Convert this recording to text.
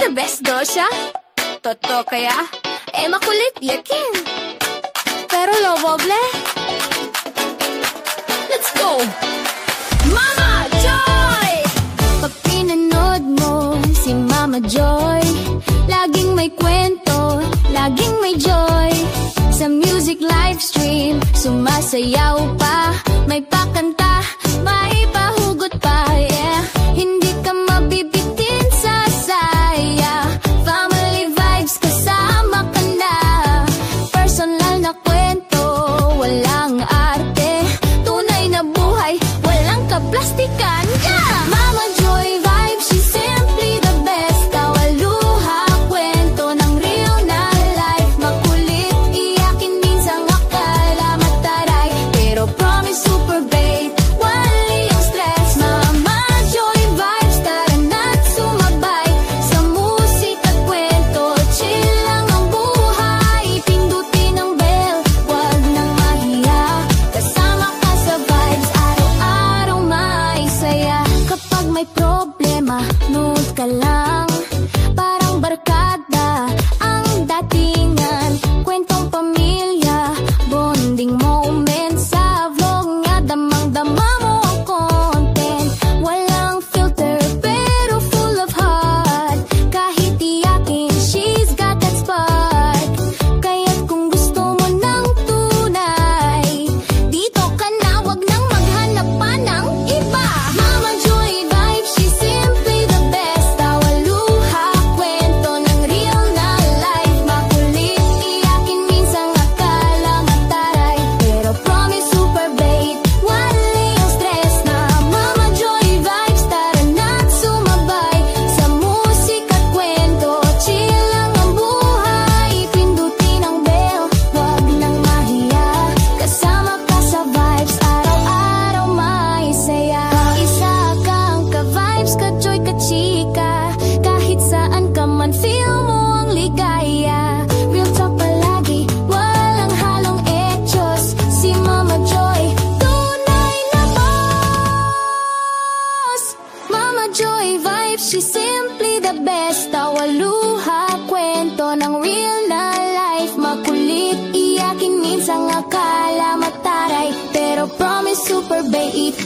the best daw siya. Totoo kaya? Eh makulit yakin. Pero lovable. Let's go! Mama Joy! Pag pinanood mo si Mama Joy, laging may kwento, laging may joy. Sa music live stream, sumasayaw pa, may pakanta, may pahugot pa, yeah. Hindi ka mabibitin sa saya, family vibes kasama ka na. Personal na kwento, walang arte, tunay na buhay, walang kaplastikan, yeah! Mama Joy vibes, she's simply the best. Tawaluha, kwento ng real na life, makulit, iyakin minsan akala mataray, pero promise super bait, wali yung stress. Mama Joy vibes, tara na't sumabay sa musika at kwento, chill lang ang buhay, pindutin ang bell, wag nang mahiya, kasama ka sa vibes, araw-araw may saya. Kapag may problema, nood ka lang, parang barkada ang datingan, kwentong pamilya, bonding moment sa vlog nga, damang-dama mo ang content, walang filter pero full of heart, kahit iyakin she's got that spark, kaya't kung gusto mo ng tunay, dito ka na, wag nang maghanap pa ng iba. Mama Joy vibes, she's simply the best. Tawaluha, kwento ng real na life, makulit, iyakin minsan akala mataray, pero promise super bait, wali yung stress na. Mama Joy vibes, tara na't sumabay sa musika at kwento, chill lang ang buhay, pindutin ang bell, wag nang mahiya, kasama ka sa vibes, araw-araw may saya. Isa kang ka-vibes, ka-joy, ka-chika, kahit saan ka man feel mo ang ligaya. Real talk palagi, walang halong etchos, si Mama Joy, tunay na boss. Mama Joy vibes, she's simply the best. Tawaluha, kwento ng real na life, makulit, iyakin minsan akala mataray, pero promise super bait,